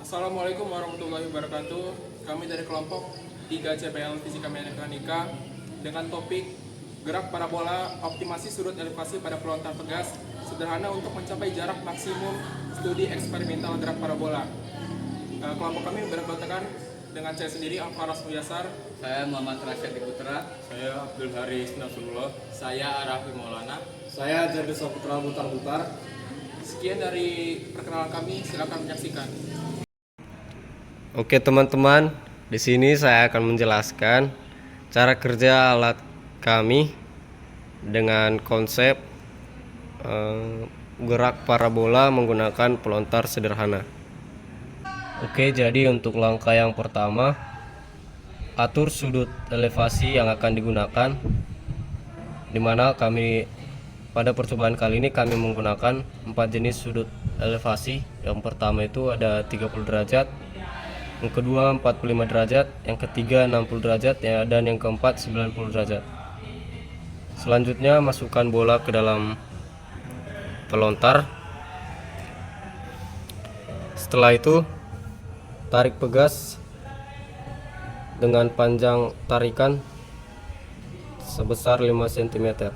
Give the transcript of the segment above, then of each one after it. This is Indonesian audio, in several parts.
Assalamualaikum warahmatullahi wabarakatuh. Kami dari kelompok 3 CPL Fisika Mekanika dengan topik gerak parabola optimasi sudut elevasi pada pelontar pegas sederhana untuk mencapai jarak maksimum studi eksperimental gerak parabola. Kelompok kami beranggotakan dengan saya sendiri Alfaras Muyasar, Saya Muhammad Rasyadi Putra. saya Abdul Haris Nasrullah. Saya Arafi Maulana. Saya Jadi Saputra Butar-Butar. Sekian dari perkenalan kami, silakan menyaksikan. Oke teman-teman, di sini saya akan menjelaskan cara kerja alat kami dengan konsep gerak parabola menggunakan pelontar sederhana. Oke, jadi untuk langkah yang pertama, atur sudut elevasi yang akan digunakan, dimana kami pada percobaan kali ini kami menggunakan 4 jenis sudut elevasi. Yang pertama itu ada 30 derajat, yang kedua 45 derajat, yang ketiga 60 derajat, dan yang keempat 90 derajat. Selanjutnya masukkan bola ke dalam pelontar. Setelah itu tarik pegas dengan panjang tarikan sebesar 5 cm.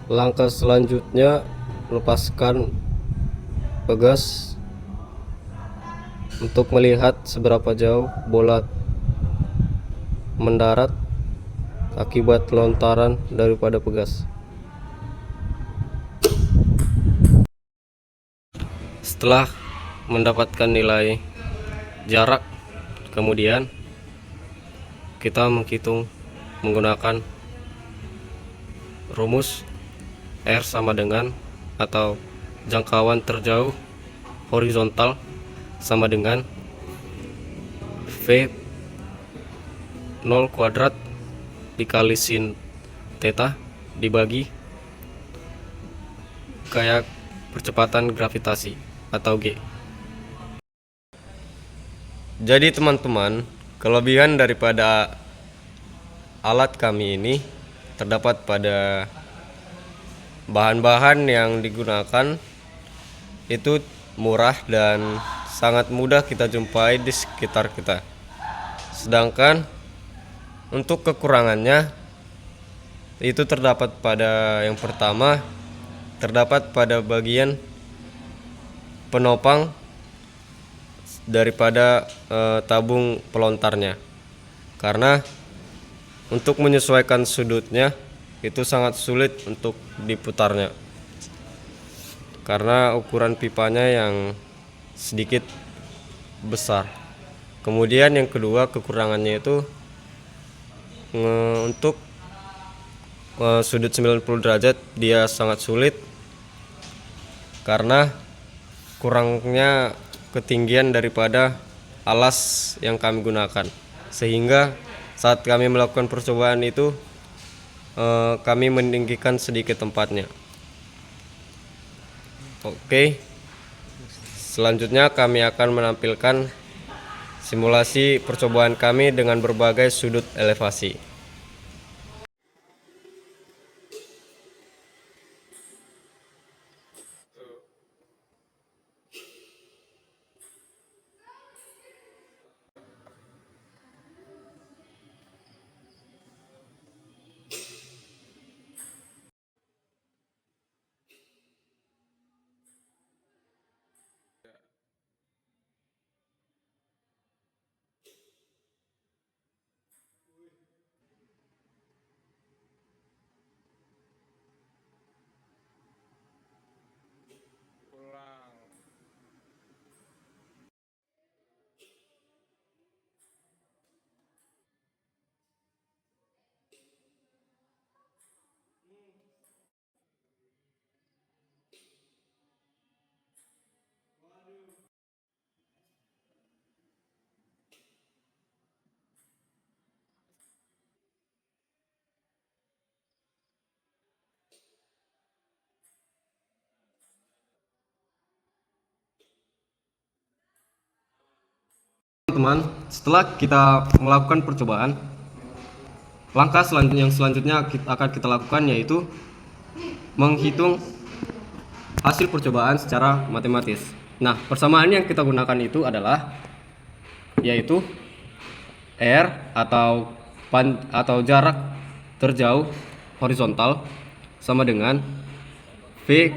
Langkah selanjutnya, lepaskan pegas untuk melihat seberapa jauh bola mendarat akibat lontaran daripada pegas. Setelah mendapatkan nilai jarak, kemudian kita menghitung menggunakan rumus R sama dengan atau jangkauan terjauh horizontal sama dengan V 0 kuadrat dikali sin theta dibagi gaya percepatan gravitasi atau G. Jadi teman-teman, kelebihan daripada alat kami ini terdapat pada bahan-bahan yang digunakan itu murah dan sangat mudah kita jumpai di sekitar kita. Sedangkan untuk kekurangannya itu terdapat pada yang pertama, terdapat pada bagian penopang daripada tabung pelontarnya. Karena untuk menyesuaikan sudutnya itu sangat sulit untuk diputarnya, karena ukuran pipanya yang sedikit besar. Kemudian yang kedua, kekurangannya itu untuk sudut 90 derajat dia sangat sulit karena kurangnya ketinggian daripada alas yang kami gunakan, sehingga saat kami melakukan percobaan itu kami meninggikan sedikit tempatnya. Oke, selanjutnya kami akan menampilkan simulasi percobaan kami dengan berbagai sudut elevasi. Teman, setelah kita melakukan percobaan, langkah selanjutnya akan kita lakukan yaitu menghitung hasil percobaan secara matematis. Nah, persamaan yang kita gunakan itu adalah yaitu R atau jarak terjauh horizontal sama dengan V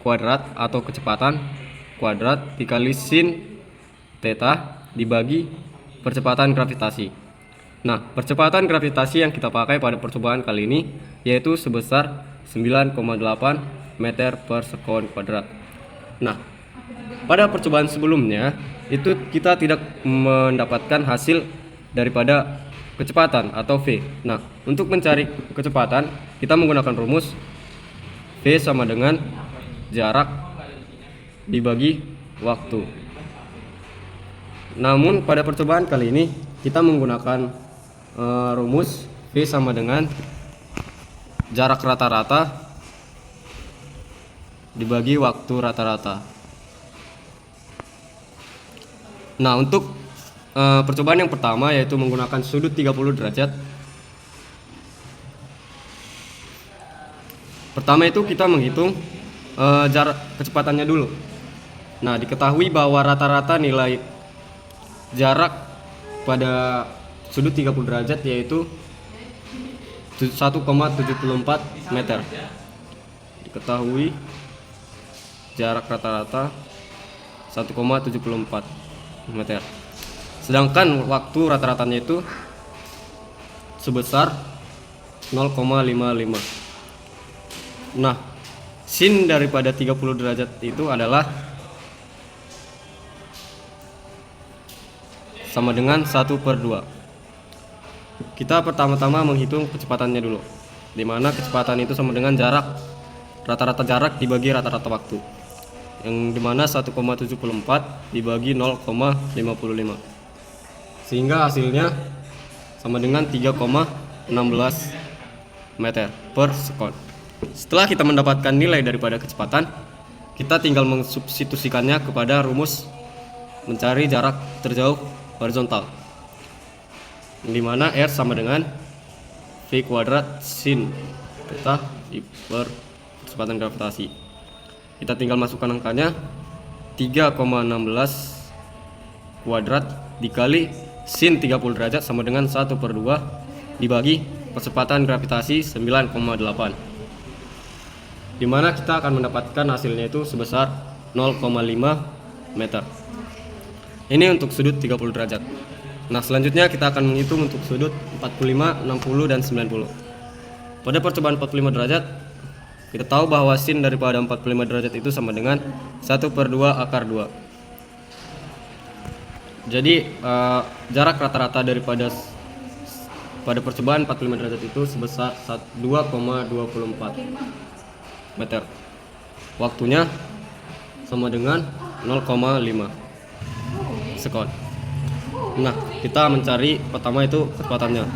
kuadrat atau kecepatan kuadrat dikali sin theta dibagi percepatan gravitasi. Nah, percepatan gravitasi yang kita pakai pada percobaan kali ini yaitu sebesar 9,8 meter per sekon kuadrat. Nah, pada percobaan sebelumnya itu kita tidak mendapatkan hasil daripada kecepatan atau V. Nah, untuk mencari kecepatan kita menggunakan rumus V sama dengan jarak dibagi waktu. Namun pada percobaan kali ini kita menggunakan rumus V sama dengan jarak rata-rata dibagi waktu rata-rata. Nah, untuk percobaan yang pertama yaitu menggunakan sudut 30 derajat. Pertama itu kita menghitung jarak kecepatannya dulu. Nah, diketahui bahwa rata-rata nilai jarak pada sudut 30 derajat yaitu 1,74 meter. Diketahui jarak rata-rata 1,74 meter. Sedangkan waktu rata-ratanya itu sebesar 0,55. Nah, sin daripada 30 derajat itu adalah sama dengan 1/2. Kita pertama-tama menghitung kecepatannya dulu, di mana kecepatan itu sama dengan jarak rata-rata jarak dibagi rata-rata waktu, yang dimana 1,74 dibagi 0,55, sehingga hasilnya sama dengan 3,16 meter per sekon. Setelah kita mendapatkan nilai daripada kecepatan, kita tinggal mensubstitusikannya kepada rumus mencari jarak terjauh horizontal, di mana R sama dengan V kuadrat sin theta per kecepatan gravitasi. Kita tinggal masukkan angkanya 3,16 kuadrat dikali sin 30 derajat sama dengan 1/2 dibagi percepatan gravitasi 9,8, di mana kita akan mendapatkan hasilnya itu sebesar 0,5 meter. Ini untuk sudut 30 derajat. Nah, selanjutnya kita akan menghitung untuk sudut 45, 60, dan 90. Pada percobaan 45 derajat, kita tahu bahwa sin daripada 45 derajat itu sama dengan 1/2 akar 2. Jadi jarak rata-rata daripada pada percobaan 45 derajat itu sebesar 2,24 meter. Waktunya sama dengan 0,5 sekon. Nah, kita mencari pertama itu kecepatannya.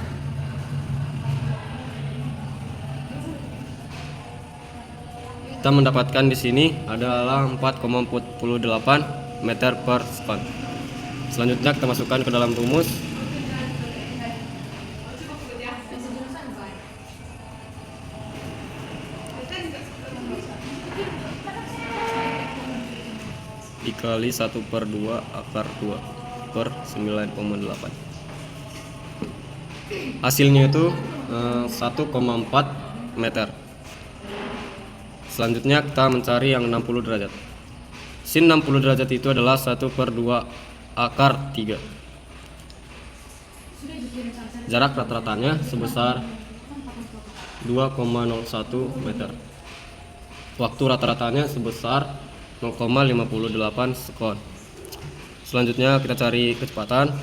Kita mendapatkan di sini adalah 4,48 meter per sekon. Selanjutnya kita masukkan ke dalam rumus. Dikali 1/2 akar 2 per 9,8. Hasilnya itu 1,4 meter. Selanjutnya kita mencari yang 60 derajat. Sin 60 derajat itu adalah 1/2 akar 3. Jarak rata-ratanya sebesar 2,01 meter. Waktu rata-ratanya sebesar 0,58 sekon. Selanjutnya kita cari kecepatan.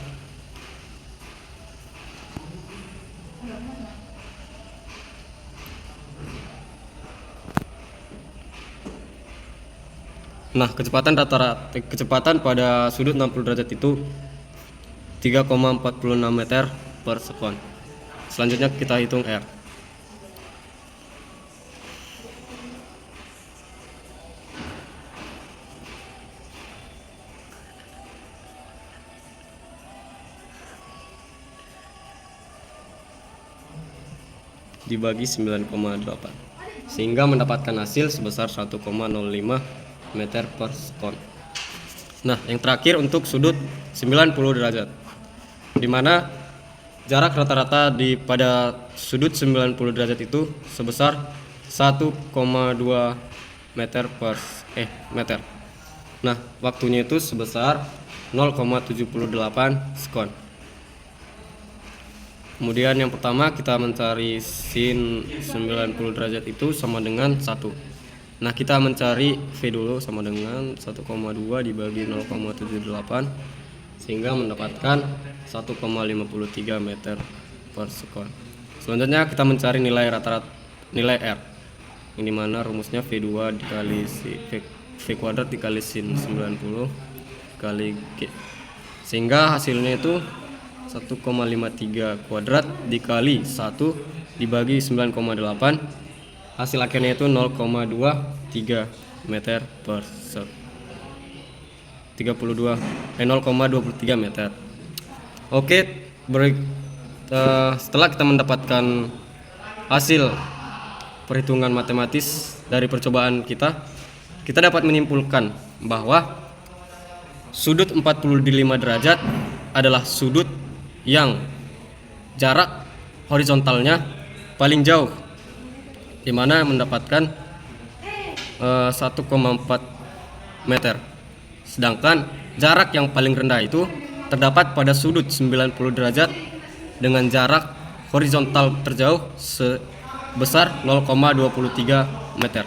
Nah, kecepatan pada sudut 60 derajat itu 3,46 meter per sekon. Selanjutnya kita hitung R. Dibagi 9,8. sehingga mendapatkan hasil sebesar 1,05 meter per sekon. Nah, yang terakhir untuk sudut 90 derajat, di mana jarak rata-rata pada sudut 90 derajat itu sebesar 1,2 meter. Nah, waktunya itu sebesar 0,78 sekon. Kemudian yang pertama kita mencari sin 90 derajat itu sama dengan 1. Nah, kita mencari V dulu sama dengan 1,2 dibagi 0,78 sehingga mendapatkan 1,53 meter per sekon. Selanjutnya kita mencari nilai rata-rata nilai R, yang dimana rumusnya V2 dikali V kuadrat dikali sin 90 kali G, sehingga hasilnya itu 1,53 kuadrat dikali 1 dibagi 9,8, hasil akhirnya itu 0,23 meter per sekon. 0,23 meter. Oke, setelah kita mendapatkan hasil perhitungan matematis dari percobaan kita dapat menyimpulkan bahwa sudut 45 derajat adalah sudut yang jarak horizontalnya paling jauh, di mana mendapatkan 1,4 meter. Sedangkan jarak yang paling rendah itu terdapat pada sudut 90 derajat dengan jarak horizontal terjauh sebesar 0,23 meter.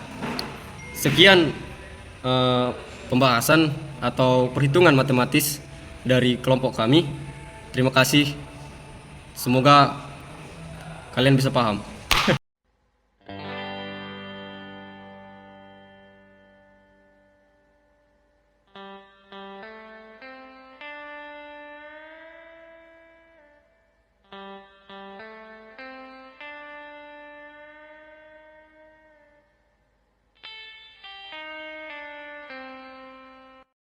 Sekian pembahasan atau perhitungan matematis dari kelompok kami. Terima kasih. Semoga kalian bisa paham.